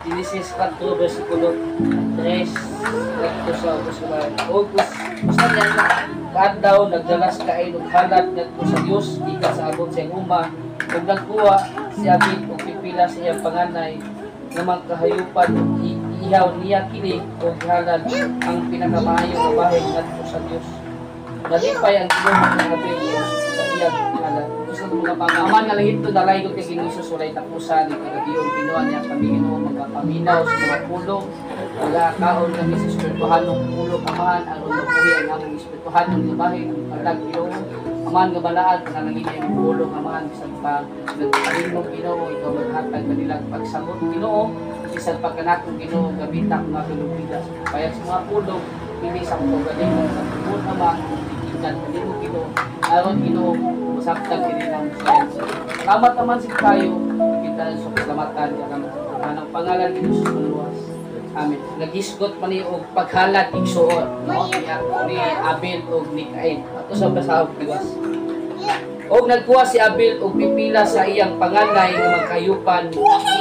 Genesis 4, versikulo 3, ito sa usulan. O gusto niya na, kaadlaw, nagdalas Kain og halad ngadto sa Dios, ika sa abot sa uma, ug nagkuha si Abel og pipila sa iyang panganay, nga magkahayupan ihaw niya kini og halad ang pinakamaayo nga bahin ngadto sa Dios. Nalipay ang Ginoo ng Abel sa iyang halad. Sa mga pangaman nga lang ito dalay ko kay Ginoo Hesus walay tapusan ni kagabiyon kinuha niya kami Ginoo magapaminaw sa mga pulong wala kaon kami sa espirituhanong pulong amahan aron mabuhi ang among espirituhanong labahin ang palag Ginoo amahan nga balaan panalangin ang pulong amahan bisan pa nagpalimong Ginoo ikaw maghatag kanilang pagsamot Ginoo bisan pa kanatong Ginoo gabitak mga tulog-ida kaya sa mga pulong pili sa mga galing sa pulong amahan ikan kanimo Ginoo aron Ginoo saktan din ng science. Salamat naman si kayo. Kita sa kasalamatan ng pangalan ni Jesus maluwas. Amen. Nagisgot man ni og paghalat igsuon, no? Ni Abel og ni Cain. Ato sa basahog diwas. Og nagkuha si Abel og pipila sa iyang panganay nga magkayupan.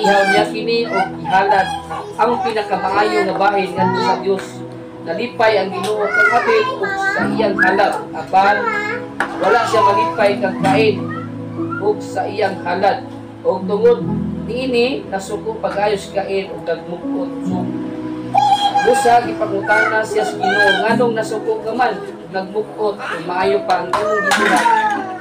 Ihaw niya kini og ihalat ang pinakamaayo nga bahin ngadto sa Dios. Nalipay ang Ginoo kang Abel og sa iyang halat apan wala siya malipay kang Cain ug sa iyang halad ug tungod niini nasuko pag-ayos Cain ug nagmukod so busa gipangutana siya sa Ginoo nganong nasuko ka man nagmukod ug maayo pa ang imong gisulat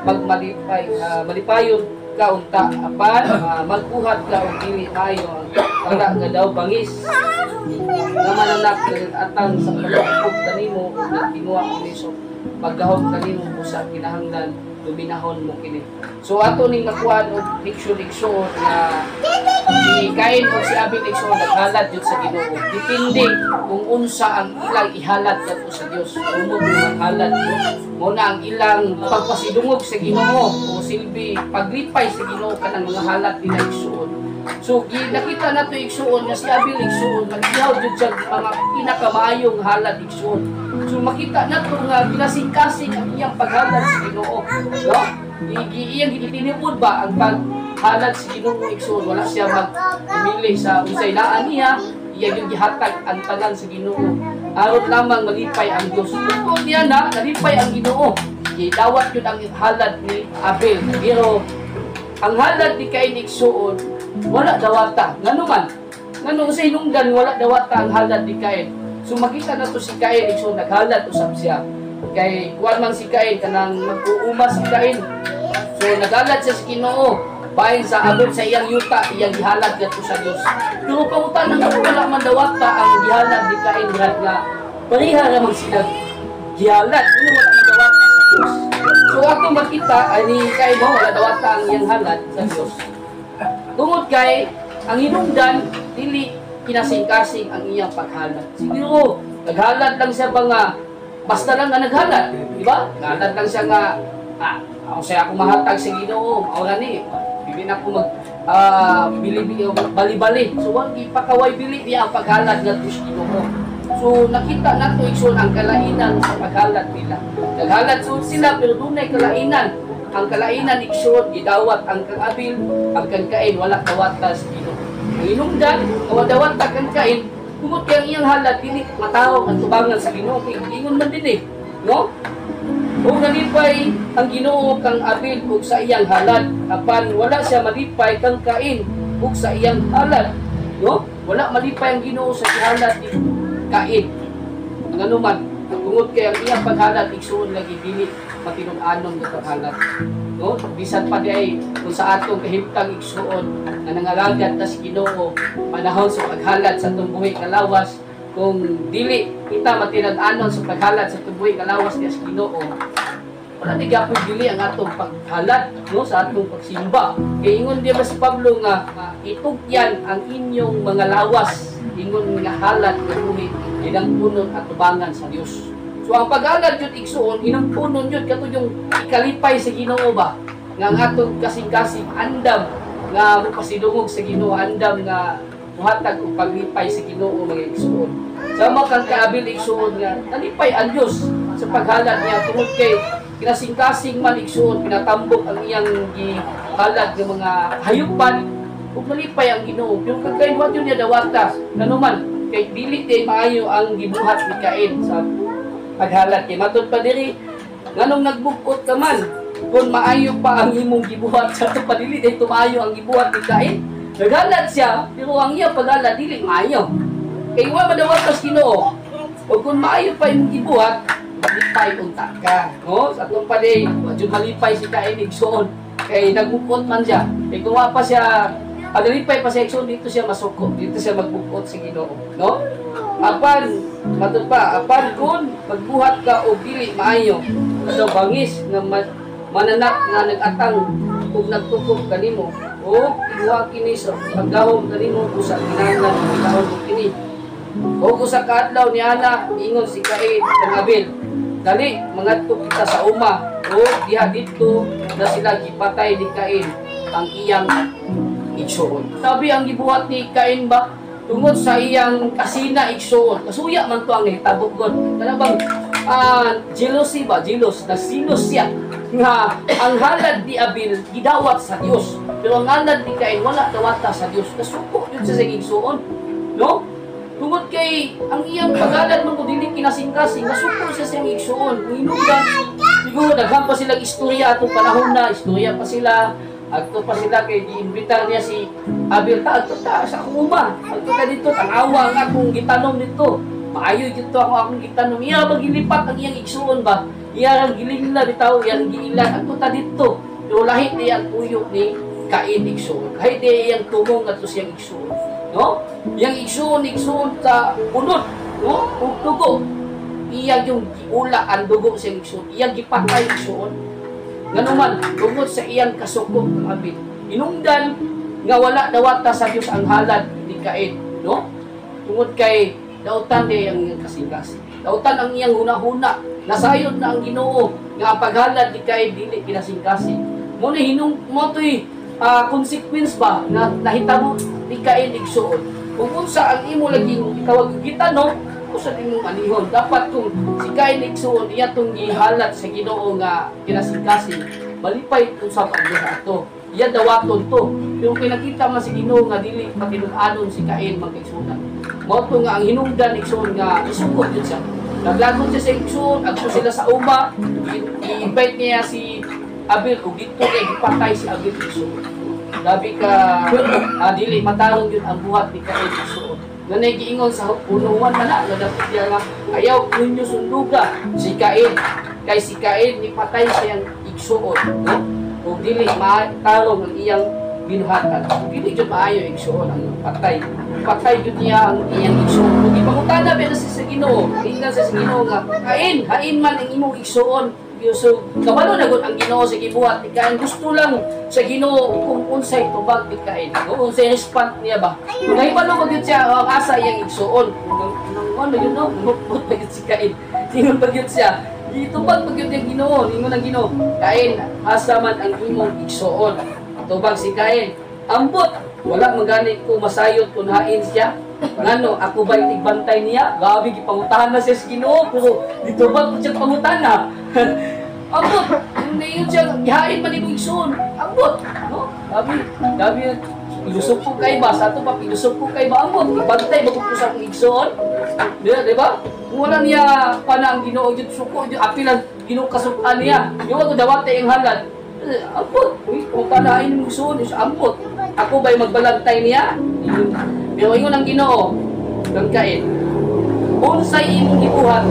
magmalipay malipayon ka unta apan magbuhat ka og dili maayo wala nga daw bangis naman anak atang sa pagpupog kanimo nagtinguha ko niso paggahom kanimo busa kinahanglan dominahon mo kini. So ato ning nakuha og diksyon na si Cain o si Abel diksyon naghalat jud sa Ginoo. Depende kung unsa ang ilang ihalat kadto sa Dios. Kung mo maghalat mo na ang ilang pagpasidungog sa Ginoo o silbi paglipay sa Ginoo kanang mga halat nila igsuon. So nakita nato igsuon nga si Abel igsuon nagdihaw jud sa mga pinakamaayong halat igsuon. So makita nato nga kinasing-kasing ang iyang paghalat sa Ginoo. No? Iyang gitinipod ba ang paghalat sa Ginoo igsuon wala siya magpili sa unsay naan niya iya yung gihatag ang tanan sa Ginoo. Aron lamang malipay ang Dios. Tungkol niya na nalipay ang Ginoo. Gidawat yun ang halad ni Abel. Pero ang halad ni Cain igsuon wala dawata. Ngano man? Ngano sa hinungdan wala dawata ang halad ni Cain. So makita na to si Cain igsuon naghalad usab siya. Kay kuwan man si Cain kanang mag-uuma si Cain. So naghalad siya sa Ginoo. Bahin sa abot sa iyang yuta, iyang gihalad gadto sa Dios. Pero pangutan nga wala man dawata ang gihalad ni Cain nga pareha ra man sila gihalad, kuno wala man dawata sa Dios. So ato makita ani Cain mo wala dawata ang iyang halad sa Dios. Tungod kay ang hinungdan dili kinasing-kasing ang iyang paghalad. Siguro naghalad lang siya ba nga basta lang nga naghalad, di ba? Naghalad lang siya nga ako siya ako mahatag sa Ginoo, mao ni bili na ko mag bali-bali. So wag ipakaway bili niya ang paghalad ngadto sa Ginoo. So nakita nato igsoon ang kalainan sa paghalad nila. Naghalad so sila pero dunay kalainan. Ang kalainan igsoon gidawat ang kang Abel, ang kang Cain wala dawata sa Ginoo. Ang hinungdan kawadawat kang Cain kumot kay ang iyang halad dili matawag ang tubangan sa Ginoo kay ingon man din no? Ug nalipay ang Ginoo kang Abel ug sa iyang halad apan wala siya malipay kang Cain ug sa iyang halad no? Wala malipay ang Ginoo sa halad ni Cain. Ngano man tungod kay ang iyang paghalad igsuon lagi dili matinud-anon nga paghalad no? Bisan pa di kung sa atong kahimtang igsuon na nangalagad ta si Ginoo panahon sa paghalad sa tumbuhi kalawas kung dili kita matinud-anon sa paghalad sa tumbuhi kalawas ni Ginoo wala di gyapon dili ang atong paghalad no sa atong pagsimba kay ingon di mas Pablo nga itugyan ang inyong mga lawas ingon nga halad nga buhi ilang punon at tubangan sa Dios. So ang paghalad jud igsuon hinungpunon jud kato yung ikalipay sa Ginoo ba nga ang atong kasing-kasing andam nga mapasidungog sa Ginoo andam nga muhatag og paglipay sa Ginoo mga igsuon. Sama kang Abel igsuon nga nalipay ang Dios sa paghalad niya tungod kay kinasing-kasing man igsuon pinatambok ang iyang gihalad ng mga hayupan ug malipay ang Ginoo. Pero kag Kain wa yun niya dawata. Kanuman kay dili tay maayo ang gibuhat ni Kain sa paghalat kay matud pa diri nganong nagbukot ka man kung maayo pa ang imong gibuhat sa padili day tumayo ang gibuhat ni Kain. Naghalat siya pero ang iya paghalat dili maayo. Kay wa madawatas Ginoo. Ug kung maayo pa imong gibuhat, malipay unta ka. No? Sa atong paday, medyo malipay si Kain igsoon. Kay nagbukot man siya. Kay kung wa pa siya, nalipay pa siya igsoon, dito siya masuko. Dito siya magbukot si Ginoo. No? Apan, matod pa, apan kung magbuhat ka o dili maayo, ano bangis nga mananak nga nag-atang ug nagtukog kanimo o iwa kini sa paggahom kanimo usa kinahanglan pagahom kini. O sa kaadlaw ni ana ingon si Kain kang Abel, dali mangadto kita sa uma o diha dito na sila gipatay ni Kain ang iyang igsoon. Sabi ang gibuhat ni Kain ba tungod sa iyang kasina igsoon. Kasuya man to ang hitabo god. Kana bang jealousy ba? Jealous na sinos siya nga ang halad ni Abel gidawat sa Dios. Pero ang halad ni Kain wala dawata sa Dios. Kasuko yun sa igsoon. No? Tungod kay ang iyang pag-alad mo dili kinasing-kasing, nasuko siya siyang igsoon. Hinungdan, siguro daghan pa silang istorya atong panahon na, istorya pa sila, agto pa sila kay giimbitar niya si Abel ta, agto ta sa kuma, agto ta dito, tanawa ang akong gitanom dito. Maayo dito akong gitanom. Iya ba gilipat ang iyang igsoon ba? Iya ang gilingla bitaw, iya ang giilan, agto ta dito. Pero lahit niya ang tuyo ni Kain igsoon. Lahit niya iyang tumong ato siyang igsoon. No? Yang igsoon sa unod, no? Ug dugo. Iya yung giula ang dugo sa igsoon. Iya gipatay igsoon. Nganuman tungod sa iyang kasukop ng Abel. Inungdan nga wala dawata sa Dios ang halad ni Kain, no? Tungod kay dautan day ang iyang kasing-kasing. Dautan ang iyang hunahuna. Nasayod na ang Ginoo nga paghalad ni Kain dili kinasing-kasing. Mo ni mo toy consequence ba na nahitabo ni Kain igsoon. Kung unsa ang imo laging itawag kita no, usa imong manihon. Dapat kung si Kain igsoon iya tong gihalat sa Ginoo nga kinasing-kasing, malipay usab ang diha ato. Iya dawaton to. Pero kinakita man si Ginoo nga dili patinud-anon si Kain magigsunan. Mao to nga ang hinungdan igsoon nga isugod yun siya. Naglagon siya sa igsoon, agto sila sa uma, i-invite niya si Abel ug dito kay gipatay si Abel igsoon. Labi ka dili matarong yun ang buhat ni Kain igsoon. Nanay giingon sa punuan man na dapat diya nga ayaw ninyo sunduga si Kain. Kay si Kain ni patay siyang igsoon, no? Ug dili matarong ang iyang binuhatan. Dili jud maayo igsoon ang patay. Patay jud niya ang iyang igsoon. Ug ipangutana ba na sa Ginoo? Ingon sa Ginoo nga, Kain, hain man ang imong igsoon. So, kabalo na gud ang Ginoo sa gibuhat ni Kain. Gusto lang sa Ginoo kung unsay tubag ni Kain. Kung unsay respond niya ba. Kung nahibalo gyud siya ang asa iyang igsoon. Ano yun no? Mupot pa gyud si Kain. Ingon pa gyud siya. Itubag pa gyud ang Ginoo. Ingon ang Ginoo. Kain, asa man ang imong igsoon. Tubag si Kain. Ambot, wala magani ko masayod kung hain siya. Ngano, ako ba itigbantay niya? Gabi, gipangutahan na siya sa Ginoo. Pero dito ba ko siya pangutahan? Ambot, hindi yun siya, ihain man yung igsoon. Ambot, no? Gabi, ilusog ko kay ba? Sa ito pa, ilusog ko kay ba? Ambot, ibantay ba kung sa igsoon? Di ba? Kung wala niya pa na ang Ginoo, yung suko, yung apilan, Ginoo kasukan niya. Yung ako dawatay ang halad. Ambot, kung kanain yung igsoon, ambot. Ako ba'y magbalantay niya? Pero yun ang Ginoo, kang Kain. Unsay imong gibuhat,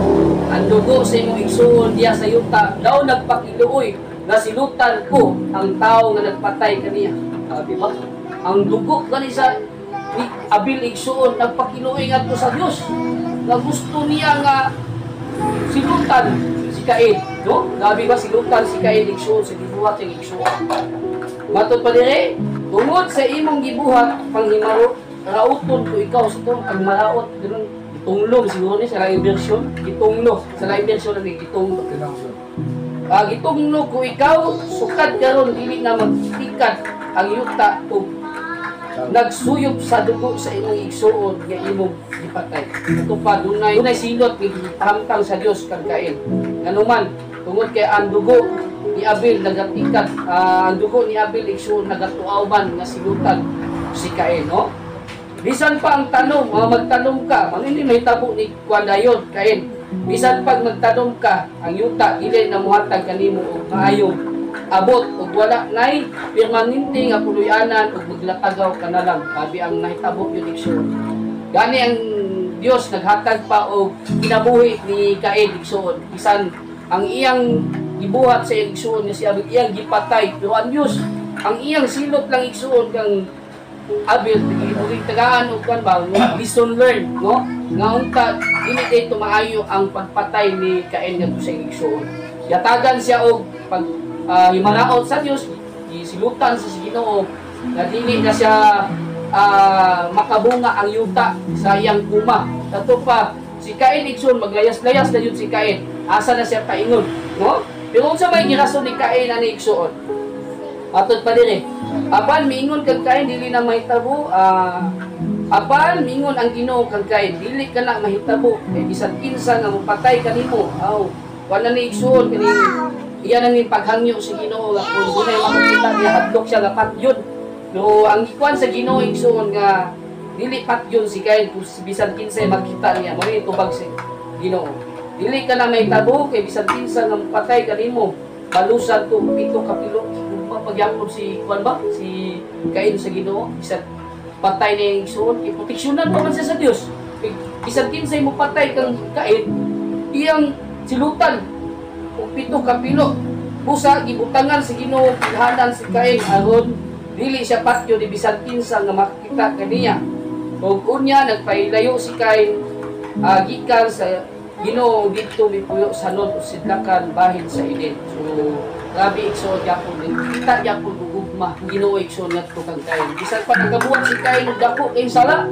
ang dugo sa imong igsoon diya sa yuta, daw nagpakiluoy nga silutan ko ang tao nga nagpatay kaniya. Di ba? Ang dugo gani sa ni Abel igsoon nagpakiluoy ngadto sa Dios. Nga gusto niya nga silutan si Kain, no? Gabi ba silutan si Kain igsoon sa gibuhat ng igsoon. Matod pa dire, tungod sa imong gibuhat panghimaro rauton ko ikaw sa itong pagmaraot ganun gitunglong siguro ni sa laing version gitunglo sa laing version ni gitunglo gitunglo ko ikaw sukad karon dili na magtikat ang yuta ug nagsuyop sa dugo sa imong igsuon nga imong gipatay ito pa dunay silot gihamtang sa Dios kang Kain nganuman tungod kay ang dugo ni Abel nagatikat ang dugo ni Abel igsuon nagatuawban nga silutan si Cain, no? Bisan pa ang tanong, magtanong ka, manini may tabo ni kuan dayon, Cain. Bisan pag magtanong ka, ang yuta dili na muhatag kanimo og maayong abot ug wala nay permanente nga puluyanan ug maglatagaw ka na lang. Sabi ang nahitabo yun igsoon. Gani ang Dios naghatag pa og kinabuhi ni Cain igsoon. Bisan ang iyang gibuhat sa iyang igsoon nga si Abel iyang gipatay, pero ang Dios ang iyang silot lang igsoon kang Abel ug tagaan og kan ba lesson learned, no? Nga unta dili kay tumaayo ang pagpatay ni Cain ngadto sa iyang igsoon. Yatagan siya og pag himanaot sa Dios, gisilutan sa Ginoo na dili na siya makabunga ang yuta sa iyang kuma. Kato pa si Cain igsoon maglayas-layas na yun si Cain. Asa na siya paingon, no? Pero unsa may girason ni Cain ani igsoon? Atod pa dire. Apan miingon kag Cain dili na mahitabo, apan miingon ang Ginoo kag Cain dili ka na mahitabo kay bisan kinsa nga mopatay kanimo. Wala ni igsoon kani iyan ang paghangyo sa Ginoo nga kung dunay makita niya hadlok siya nga patyon. No, ang ikuan sa Ginoo igsoon nga dili patyon si Cain kung bisan kinsa makita niya mo tubag si Ginoo. Dili ka na mahitabo kay bisan kinsa nga mopatay kanimo. Balusan to pito kapilo pagyangkod si kuan ba si Cain sa Ginoo bisan patay na yung igsoon iproteksyonan pa man siya sa Dios. Bisan kinsay mo patay kang Cain iyang silutan o pito kapilo busa gibutangan sa Ginoo pighanan si Cain aron dili siya patyo di bisan kinsa nga makita kaniya. Ug unya nagpailayo si Cain gikan sa Ginoo dito mipuyo sa non sidlakan bahin sa Eden. So grabe igsoon gyapon kita gyapon gugma Ginoo igsoon ngadto kang Cain. Bisan pa nagabuhat si Cain og dako kay sala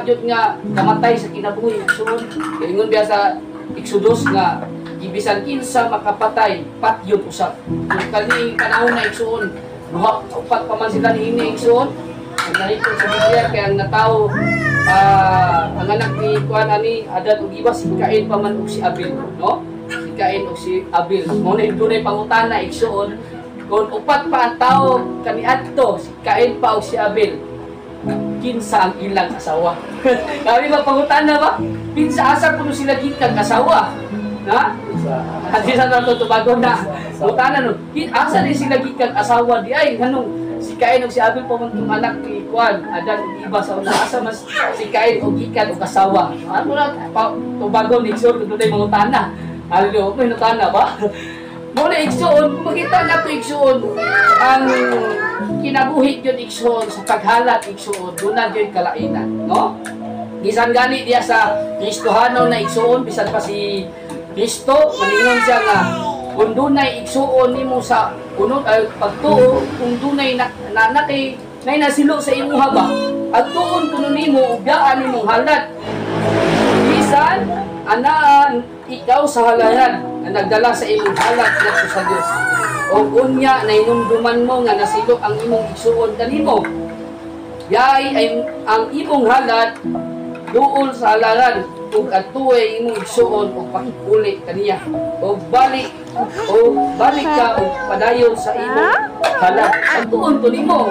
jud nga kamatay sa kinabuhi igsoon. Ingon biya sa Exodus nga ibisan kinsa makapatay patyon usap. Kung kani panahon na igsoon duha upat pa man sila niini igsoon. Ang narito sa Biblia kay ang natawo ang anak ni kuan ani Adan ug Iba si Cain pa man ug si Abel, no? Si Cain ug si Abel mo na dunay pangutana igsoon kung upat pa ang tawo kaniadto si Cain pa ug si Abel kinsa ang ilang asawa. Kami ba pangutana ba? Kinsa asa kuno sila gikan asawa? Ha? Hadi sa nato tubago na. Utana no. Asa ni sila gikan asawa di ay nganong si Cain ug si Abel pa man tong anak ni kuan Adan ug Iba sa una asa mas si Cain ug gikan ug asawa. Ano na tubago ni igsoon kuno day mangutana. Ano may nutana ba? Mo na igsoon makita nato igsoon ang kinabuhi yun igsoon sa paghalat igsoon doon yun kalainan, no? Bisan gani diya sa Kristohano na igsoon bisan pa si Kristo maningon siya nga kung dunay igsuon nimo sa unod pagtuo kung dunay nanakay nay nasilo sa imuha ba agtuon kuno nimo ug daan nimong halat bisan anaan ikaw sa halalan na nagdala sa imong halat ngadto sa Dios o unya na inumduman mo nga nasilo ang imong igsuon kanimo yay ay ang imong halat duol sa halalan ug adtuay imong igsuon ug pakikuli kaniya ug balik ka ug padayon sa imong halat adtuon to nimo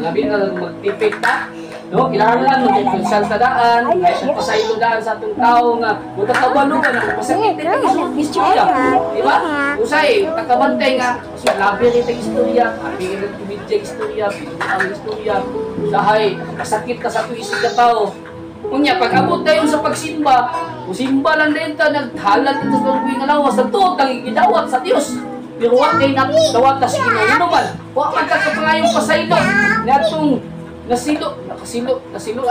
labi na magtipid ta no kinahanglan mo kay santa daan ay sa pasaylo daan sa atong tawo nga mutakabalo ka na pasakit dito istorya di ba usay takabantay nga so labi rin tag istorya abi rin tibidya istorya ang istorya dahay kasakit ka sa tuig ka tawo. Unya pag-abot dayon sa pagsimba, usimba lang din ta naghalal dito sa tuwing alawas sa tuot ang gidawat sa Dios. Pero wa kay dawat sa Ginoo naman. Wa man ka kapangayong pasaylo. Natong nasilo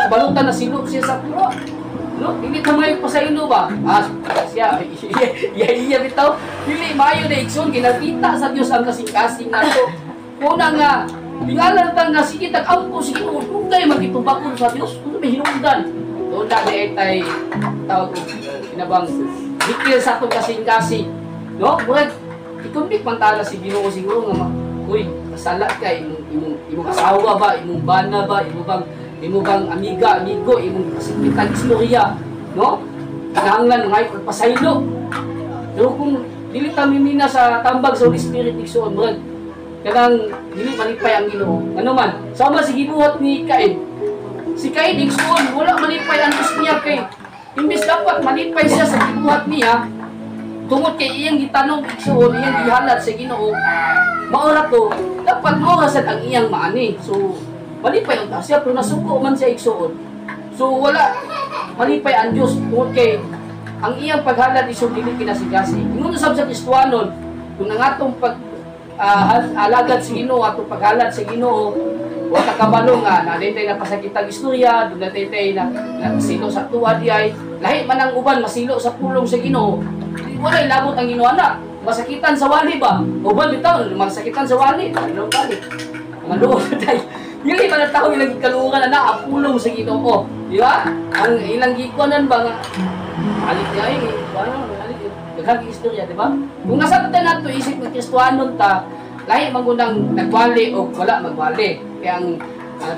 balutan nasilo siya sa pulo. No, dili ta may pasaylo ba? Siya iya bitaw. Dili mayo na igsoon ginakita sa Dios ang kasing-kasing nato. Una nga Tingala ta nga sige tag-ampo sige kung kayo magitubakon sa Dios kung may hinungdan. Doon na tay tawag ko kinabang dikil sa itong kasing-kasing. No? Murag ikumbik pantala si Ginoo siguro nga uy, kasala ka imong asawa ba, imong bana ba, imo bang amiga, amigo, imong kasikitang istorya, no? Kinahanglan ngay pagpasaylo. Pero kung dili ta mimina sa tambag sa Holy Spirit igsoon murag kanang dili malipay ang Ginoo. Ano man, sama si gibuhat ni Cain. Si Cain igsoon wala malipay ang Dios niya kay imbes dapat malipay siya sa gibuhat niya. Tungod kay iyang gitanong igsoon, iyang gihalad sa Ginoo. Maura to, dapat mo sad ang iyang maani. So malipay ang siya pero nasuko man siya igsoon. So wala malipay ang Dios tungod kay ang iyang paghalad iso dili kinasigasig. Ingon usab sa Kristiyanon, kung ang atong alagad sa Ginoo, atong paghalad sa Ginoo, wa ka kabalo nga nadaytay na pasakitang istorya, nadaytay na masilo sa tuwa diay, lahi man ang uban masilo sa pulong sa Ginoo. Wala ilabot ang Ginoo ana. Masakitan sa wali ba? Uban bitaw masakitan sa wali, ano bali? Maluwa tay. Dili man tao ilang kaluogan na ang pulong sa Ginoo, di ba? Ang ilang gikuanan ba nga alik niya ano, daghang istorya, di ba? Kung nasabtan nato isip ng Kristiyanon ta, lahi magunang nagwali o wala magwali. Kaya ang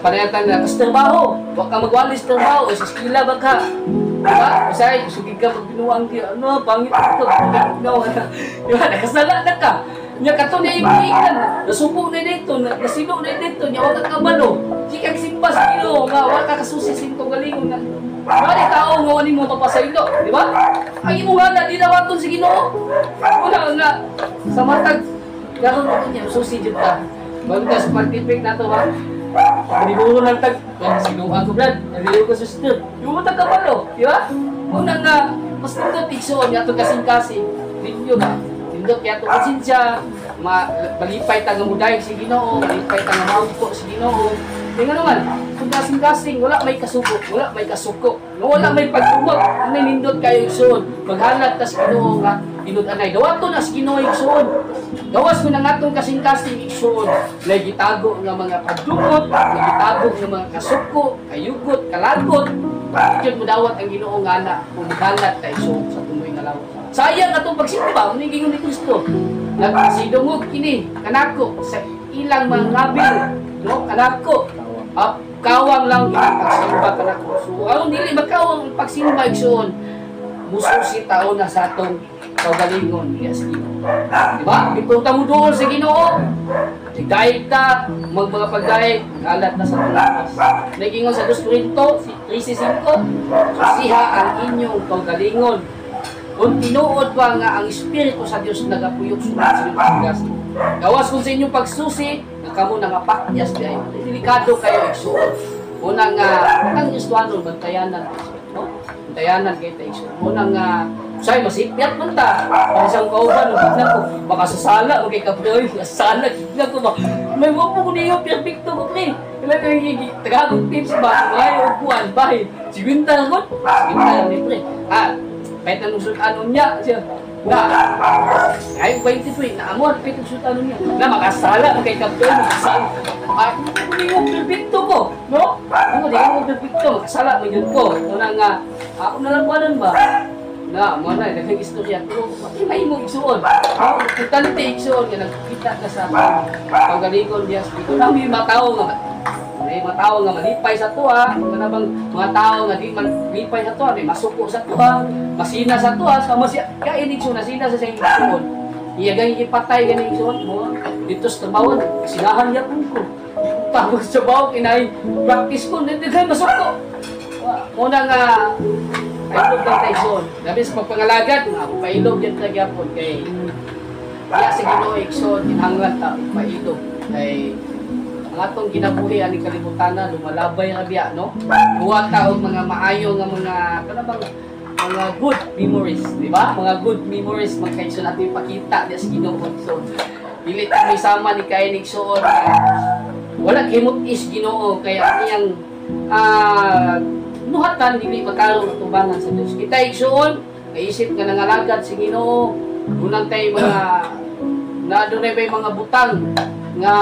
panayatan na trabaho, wa ka magwali sa trabaho, sa skila ba ka? Diba? Usay, sugig ka magbinuang di, ano, pangit ito, no, diba? Nakasala na ka. Nya kato na ibuikan, nasubo na dito, nasilo na dito, nya wa ka kabalo. Di kang simpas kilo, nga wa ka kasusi sintong galingon na. Bali tao nga wani mo mapasaylo, di ba? Ang imong handa di dawaton sa Ginoo. Wala nga sa matag garo mo niya susi jud ta. Bagtas pag-tipik nato ba? Paniguro ng tag, sinuha ko brad, naliw ko sa sister. Yung mo kabalo, di ba? Una nga mas nindot igsoon ato kasing-kasing. Ninyo ba? Nindot kaya ato konsensya, malipay ta nga muday si Ginoo, malipay ta nga maugpo si Ginoo. Tingnan naman, kung kasing-kasing, wala may kasuko, wala may kasuko, wala may pagkumot, may nindot kayo igsoon. Maghalat ta sa Ginoo nga, inod-anay. Dawato na sa Ginoo igsoon. Gawas mo na nga itong kasing-kasing igsoon. Nagitago nga mga pagdumot, nagitago nga mga kasuko, kayugot, kalagot. Bakit mo dawat ang Ginoo nga na, kung maghalat ta igsoon sa tumoy nga lawat. Sayang atong pagsimba, unigingon ni Kristo. Nagsidungog kini, kanako, sa ilang mga ngabil, no, kanako. Kawang lang pagsimba ka na ko. So, ang dili magkawang pagsimba igsoon, mususi taon na sa atong kagalingon niya sa Ginoo. Diba? Ipunta mo doon sa Ginoo. Igayig ta, mga pagdayeg, alat na sa tulas. Nagingon sa 2 Corinto, 3:5, susiha ang inyong kagalingon. Kung tinuod ba nga ang Espiritu sa Dios nagapuyok sulat sa inyong paggas. Gawas kung sa inyong pagsusi, kamo nga pakyas di ay delikado kayo igsuon. Una nga ang Kristiyanon bantayanan, no? Bantayanan kay ta igsuon. Una nga say masipyat man ta. Isang kauban na ko baka sasala kay kabroy, sasala gid ko ba. May mo ko niyo perfecto ko ni. Kailan kay tagagod tips ba? Ay upuan bahay. Sibinta ko. Sibinta ni pre. Kahit anong sultanon niya siya. Na, ay 23 na amor, kahit anong sultanon niya. Na, makasala, kay kapyon, makasala. Ay, hindi mo perfecto ko, no? Hindi mo perfecto, makasala mo yun ko. Una nga, ako nalang ba? Na, mo na, naghang istorya. Pero, may mo igsuon. Importante igsuon, nga nagkita ka sa pagalingon niya. Ito lang yung mga tao nga, may mga tao nga malipay sa tuwa, mga tao nga di malipay sa tuwa, may masuko sa tuwa, masina sa tuwa, sama siya, kaya inigsoon, nasina sa siyang igsoon. Iya ganyan ipatay, ganyan igsoon mo, dito sa tabawon, sinahan niya po ko. Tapos sa bawang, inay, practice ko, hindi tayo masuko. Muna nga, pailog ng taison. Labi sa pagpangalagad, pailog yan nagyapon kay kaya sa Ginoo igsoon, hinanglan ta, pailog. Kay ang atong ginabuhi aning kalibutan na lumalabay ra biya no. Buhat ta og mga maayo nga mga kanabang mga good memories, di ba? Mga good memories magkaigsoon natin ipakita di sa Ginoo. So dili ta may sama ni kay igsoon. Wala kimot is Ginoo kaya iyang nuhatan dili magkaroon tubangan sa Dios. Kita igsoon, kaisip nga nangalagad si Ginoo. Unang tay mga na dunay bay mga butang nga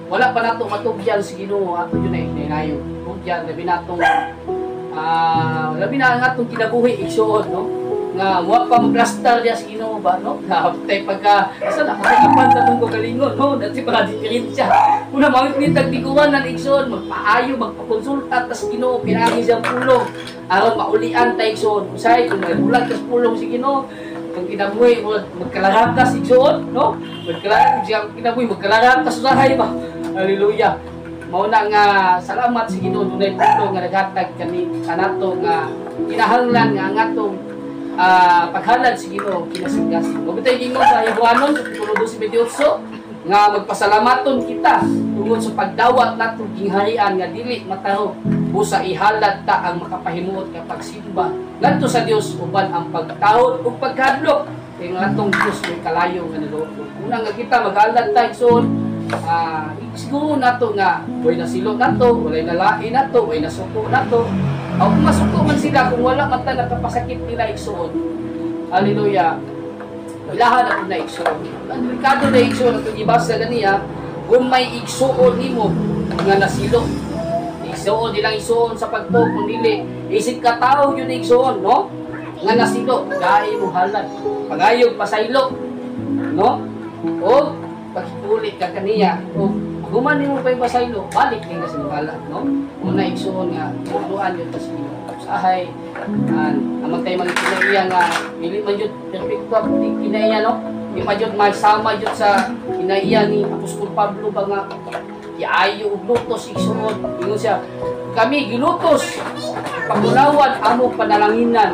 wala pa nato matugyan si Ginoo ato yun ay nayo. Tugyan labi natong labi na ang atong kinabuhi igsoon no. Nga wa pa maglastar dia si Ginoo ba no. Tay pagka asa na kasapan sa tong galingon no. Dati para diferensya. Una mga pinitag tiguan ng igsoon magpaayo magpakonsulta ta si Ginoo pinagi siyang pulong aron maulian ta igsoon. Usay kung may bulag kas pulong si Ginoo Kung kinabuhi mo magkalarakas igsuon, no? Magkalarakas siya kinabuhi magkalarakas usahay ba. Hallelujah. Mao na nga salamat sa Ginoo dunay pulo nga naghatag kani kanato nga kinahanglan nga ang atong paghalad sa Ginoo kinasinggasing. Mabitay gingon sa Juanon sa kapitulo 12:28 nga magpasalamaton kita tungod sa pagdawat nato gingharian nga dili mataro busa ihalad ta ang makapahimuot nga pagsimba ngadto sa Dios uban ang pagtawod ug pagkadlok kay nga atong Dios may kalayo nga naloob. Una nga kita maghalad ta igsoon siguro nato nga way nasilot nato, walay nalain nato, way nasuko nato. O kung masuko man sila, kung wala man ta nakapasakit nila igsuon. Hallelujah. Ilahan ako na igsuon. Ang delikado na igsuon nato gibasa ganiya, kung may igsuon nimo nga nasilot. Igsuon dilang igsuon sa pagtuo kung dili isip ka tao yun igsuon, no? Nga nasilot, gaay mo halad. Pagayog pasaylo, no? O pagkulit ka kaniya o guman mo pa yung basaylo, balik din kasi nagala, no? Una igsuon nga, tutuan yun kasi usahay, amang tayo mga kinaiya nga, hindi man yun perfecto kinaiya, no? Hindi man yun magsama yun sa kinaiya ni Apostol Pablo ba nga, iayo, lutos, igsuon, yun siya, kami gilutos, pagulawan, among panalanginan,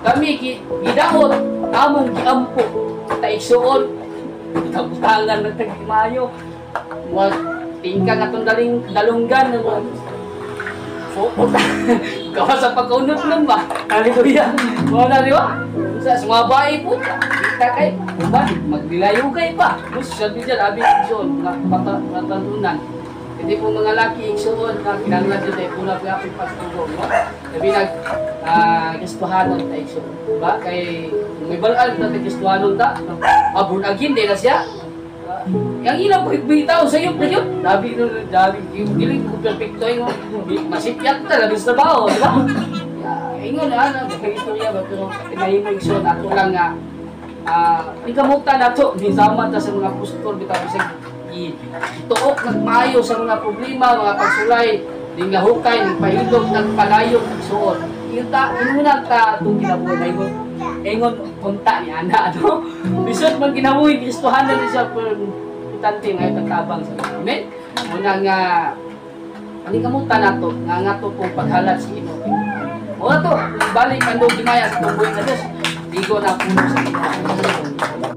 kami gidaot, among giampo, ta igsuon, kabutangan ng tagimayo. Wag tingkang atong dalunggan mo. Focus. Gawa sa pagkaunod lang ba? Hallelujah. Wala di ba? Sa sumabay po. Kita kay uban magdilayo kay pa. Gus sabi diyan abi igsoon na patandunan. Hindi po mga laki igsoon na kinahanglan jud ay pula gyapon pagtulog, no? Sabi gustuhanon ta igsoon. Ba kay may balaan na gustuhanon ta. Abun agin din na siya. Yang ilang bitaw sa iyo pa yun. Dabi yung giling ko perfecto yung masipyat na labis na bao, di ba? Ingon na, istorya ba pero pinahimig so nato lang nga ikamutan nato nisama ta sa mga apostol bitaw sa ituok nagmayo sa mga problema, mga pagsulay, ding lahukay, ng pahilog, nagpalayo, nagsuot. Inuna ta itong kinabuhi na ingon punta ni Ana, no? Bisot man kinabuhi, Kristohan na siya pero importante nga itatabang sa mga. Amen? Muna nga panikamutan nato, nga to pong paghalat sa Ginoo. O to, balik ang doon gimaya sa itong buhay na Diyos. Digo na puno sa Ginoo.